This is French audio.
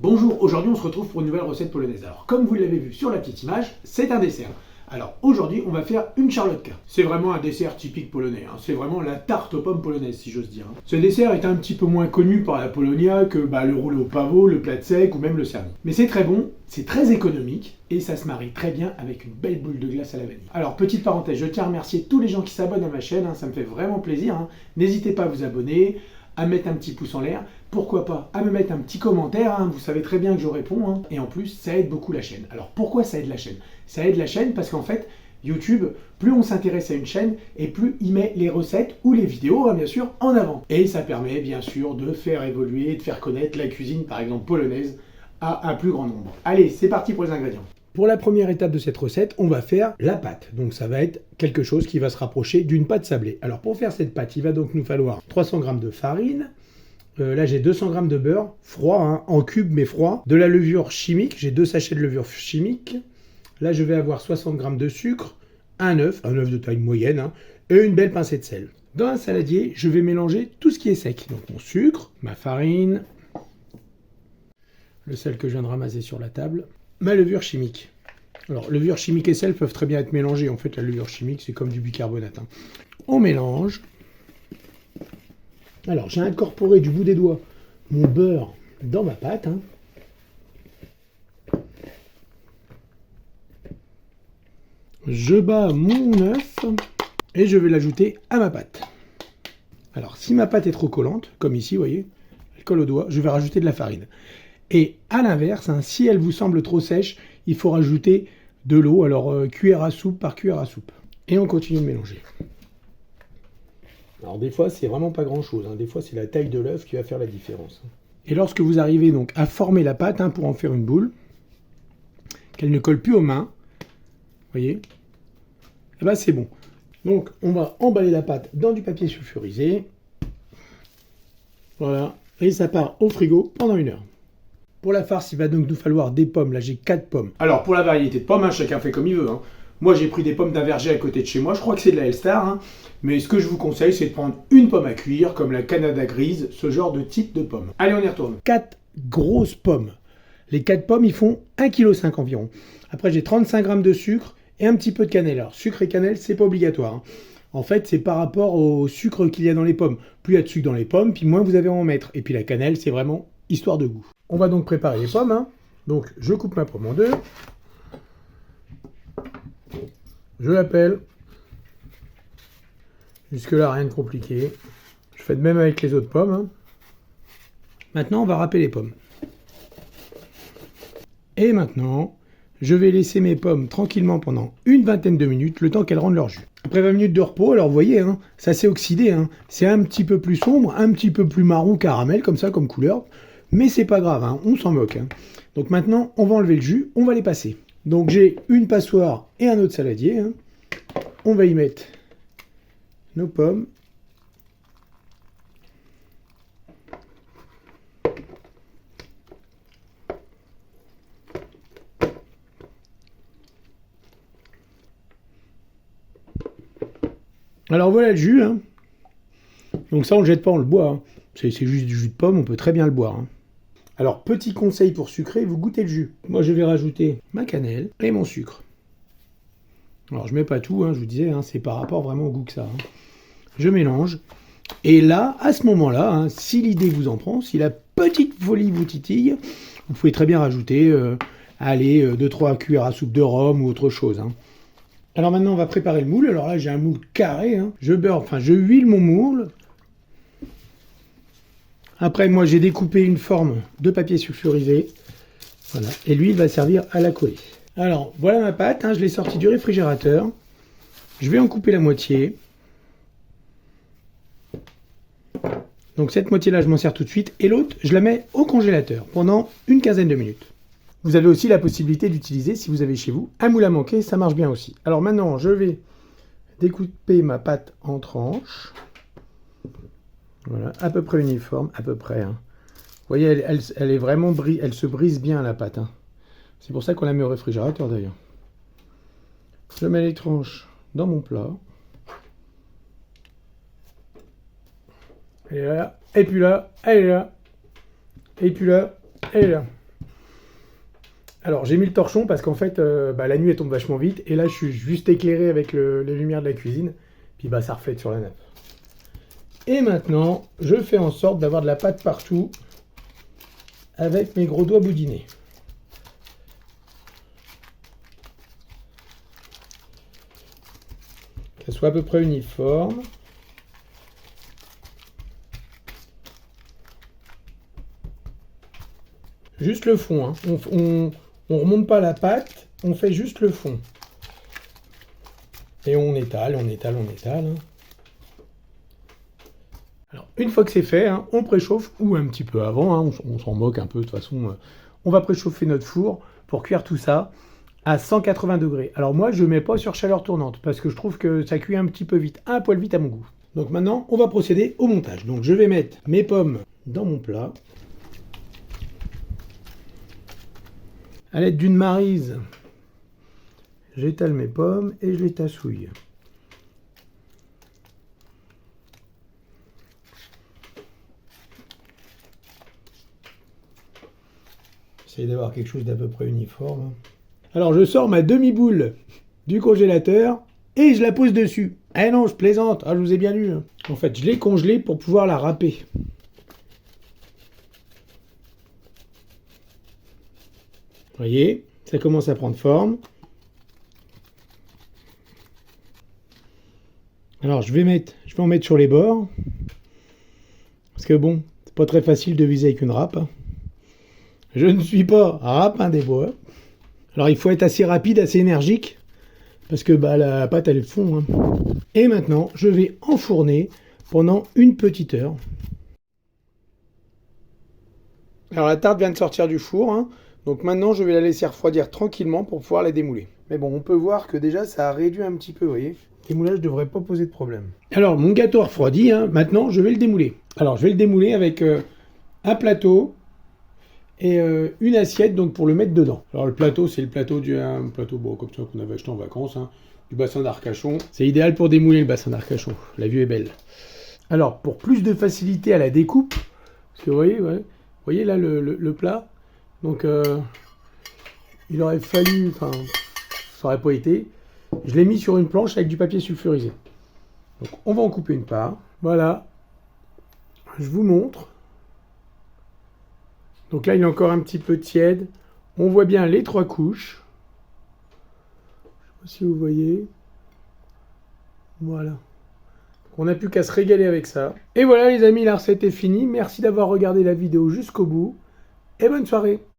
Bonjour, aujourd'hui on se retrouve pour une nouvelle recette polonaise. Alors comme vous l'avez vu sur la petite image, c'est un dessert. Alors aujourd'hui on va faire une charlotka. C'est vraiment un dessert typique polonais, hein. C'est vraiment la tarte aux pommes polonaise si j'ose dire. Ce dessert est un petit peu moins connu par la Polonia que le roulé au pavot, le plat de sec ou même le cerny. Mais c'est très bon, c'est très économique et ça se marie très bien avec une belle boule de glace à la vanille. Alors petite parenthèse, je tiens à remercier tous les gens qui s'abonnent à ma chaîne, hein, ça me fait vraiment plaisir. Hein. N'hésitez pas à vous abonner, à mettre un petit pouce en l'air, pourquoi pas à me mettre un petit commentaire, hein, vous savez très bien que je réponds, hein, et en plus ça aide beaucoup la chaîne. Alors pourquoi ça aide la chaîne? Ça aide la chaîne parce qu'en fait, YouTube, plus on s'intéresse à une chaîne, et plus il met les recettes ou les vidéos, hein, bien sûr, en avant. Et ça permet bien sûr de faire évoluer, de faire connaître la cuisine, par exemple polonaise, à un plus grand nombre. Allez, c'est parti pour les ingrédients. Pour la première étape de cette recette, on va faire la pâte. Donc ça va être quelque chose qui va se rapprocher d'une pâte sablée. Alors pour faire cette pâte, il va donc nous falloir 300 g de farine. Là j'ai 200 g de beurre, froid, hein, en cube mais froid. De la levure chimique, j'ai 2 sachets de levure chimique. Là je vais avoir 60 g de sucre, un œuf de taille moyenne, hein, et une belle pincée de sel. Dans un saladier, je vais mélanger tout ce qui est sec. Donc mon sucre, ma farine, le sel que je viens de ramasser sur la table, ma levure chimique. Alors, levure chimique et sel peuvent très bien être mélangés. En fait, la levure chimique, c'est comme du bicarbonate. Hein. On mélange. Alors, j'ai incorporé du bout des doigts mon beurre dans ma pâte. Hein. Je bats mon œuf et je vais l'ajouter à ma pâte. Alors, si ma pâte est trop collante, comme ici, vous voyez, elle colle au doigt, je vais rajouter de la farine. Et à l'inverse, hein, si elle vous semble trop sèche, il faut rajouter de l'eau, alors cuillère à soupe par cuillère à soupe. Et on continue de mélanger. Alors des fois, c'est vraiment pas grand-chose. Hein. Des fois, c'est la taille de l'œuf qui va faire la différence. Et lorsque vous arrivez donc à former la pâte, hein, pour en faire une boule, qu'elle ne colle plus aux mains, vous voyez, eh ben, c'est bon. Donc, on va emballer la pâte dans du papier sulfurisé. Voilà. Et ça part au frigo pendant 1 heure. Pour la farce, il va donc nous falloir des pommes. Là, j'ai 4 pommes. Alors, pour la variété de pommes, hein, chacun fait comme il veut. Hein. Moi, j'ai pris des pommes d'un verger à côté de chez moi. Je crois que c'est de la Elstar. Hein. Mais ce que je vous conseille, c'est de prendre une pomme à cuire, comme la Canada grise, ce genre de type de pomme. Allez, on y retourne. 4 grosses pommes. Les 4 pommes, ils font 1,5 kg environ. Après, j'ai 35 g de sucre et un petit peu de cannelle. Alors, sucre et cannelle, c'est pas obligatoire. Hein. En fait, c'est par rapport au sucre qu'il y a dans les pommes. Plus il y a de sucre dans les pommes, puis moins vous avez à en mettre. Et puis la cannelle, c'est vraiment histoire de goût. On va donc préparer les pommes. Hein. Donc, je coupe ma pomme en 2. Je la pèle. Jusque-là, rien de compliqué. Je fais de même avec les autres pommes. Hein. Maintenant, on va râper les pommes. Et maintenant, je vais laisser mes pommes tranquillement pendant une vingtaine de minutes, le temps qu'elles rendent leur jus. Après 20 minutes de repos, alors vous voyez, hein, ça s'est oxydé. Hein. C'est un petit peu plus sombre, un petit peu plus marron caramel, comme ça, comme couleur. Mais c'est pas grave, hein, on s'en moque. Hein. Donc maintenant, on va enlever le jus, on va les passer. Donc j'ai une passoire et un autre saladier. Hein. On va y mettre nos pommes. Alors voilà le jus. Hein. Donc ça, on ne le jette pas, on le boit. Hein. C'est juste du jus de pomme, on peut très bien le boire. Hein. Alors, petit conseil pour sucrer, vous goûtez le jus. Moi, je vais rajouter ma cannelle et mon sucre. Alors, je mets pas tout, hein, je vous disais, hein, c'est par rapport vraiment au goût que ça. Hein. Je mélange. Et là, à ce moment-là, hein, si l'idée vous en prend, si la petite folie vous titille, vous pouvez très bien rajouter 2-3 cuillères à soupe de rhum ou autre chose. Hein. Alors maintenant, on va préparer le moule. Alors là, j'ai un moule carré. Hein. Je huile mon moule. Après, moi, j'ai découpé une forme de papier sulfurisé. Voilà. Et lui, il va servir à la coller. Alors, voilà ma pâte. Hein, je l'ai sortie du réfrigérateur. Je vais en couper la moitié. Donc, cette moitié-là, je m'en sers tout de suite. Et l'autre, je la mets au congélateur pendant une quinzaine de minutes. Vous avez aussi la possibilité d'utiliser, si vous avez chez vous, un moule à manquer. Ça marche bien aussi. Alors maintenant, je vais découper ma pâte en tranches. Voilà, à peu près uniforme, à peu près. Hein. Vous voyez, elle est vraiment elle se brise bien la pâte. Hein. C'est pour ça qu'on la met au réfrigérateur d'ailleurs. Je mets les tranches dans mon plat. Et là, et puis là, elle est là. Et puis là, elle est là. Alors j'ai mis le torchon parce qu'en fait la nuit elle tombe vachement vite et là je suis juste éclairé avec les lumières de la cuisine, puis ça reflète sur la nappe. Et maintenant je fais en sorte d'avoir de la pâte partout avec mes gros doigts boudinés. Qu'elle soit à peu près uniforme. Juste le fond, hein. On remonte pas la pâte, on fait juste le fond. Et on étale, on étale, on étale. Hein. Alors, une fois que c'est fait, hein, on préchauffe, ou un petit peu avant, hein, on s'en moque un peu, de toute façon, on va préchauffer notre four pour cuire tout ça à 180 degrés. Alors moi, je ne mets pas sur chaleur tournante, parce que je trouve que ça cuit un petit peu vite, un poil vite à mon goût. Donc maintenant, on va procéder au montage. Donc je vais mettre mes pommes dans mon plat. À l'aide d'une maryse, j'étale mes pommes et je les tassouille. J'essaie d'avoir quelque chose d'à peu près uniforme. Alors je sors ma demi-boule du congélateur et je la pose dessus. Eh non, je plaisante, je vous ai bien lu. En fait, je l'ai congelée pour pouvoir la râper. Vous voyez, ça commence à prendre forme. Alors je vais en mettre sur les bords. Parce que bon, c'est pas très facile de viser avec une râpe. Je ne suis pas rapin des bois. Alors il faut être assez rapide, assez énergique. Parce que la pâte elle fond. Hein. Et maintenant, je vais enfourner pendant une petite heure. Alors la tarte vient de sortir du four. Hein. Donc maintenant, je vais la laisser refroidir tranquillement pour pouvoir la démouler. Mais bon, on peut voir que déjà, ça a réduit un petit peu, vous voyez. Le démoulage ne devrait pas poser de problème. Alors, mon gâteau a refroidi, hein. Maintenant, je vais le démouler. Alors, je vais le démouler avec un plateau et une assiette donc pour le mettre dedans. Alors, le plateau, c'est le plateau un plateau comme ça qu'on avait acheté en vacances, hein, du bassin d'Arcachon. C'est idéal pour démouler le bassin d'Arcachon. La vue est belle. Alors, pour plus de facilité à la découpe, parce que vous voyez là le plat. Donc, il aurait fallu, ça aurait pas été. Je l'ai mis sur une planche avec du papier sulfurisé. Donc, on va en couper une part. Voilà. Je vous montre. Donc là, il est encore un petit peu tiède. On voit bien les 3 couches. Je sais pas si vous voyez. Voilà. On n'a plus qu'à se régaler avec ça. Et voilà les amis, la recette est finie. Merci d'avoir regardé la vidéo jusqu'au bout. Et bonne soirée.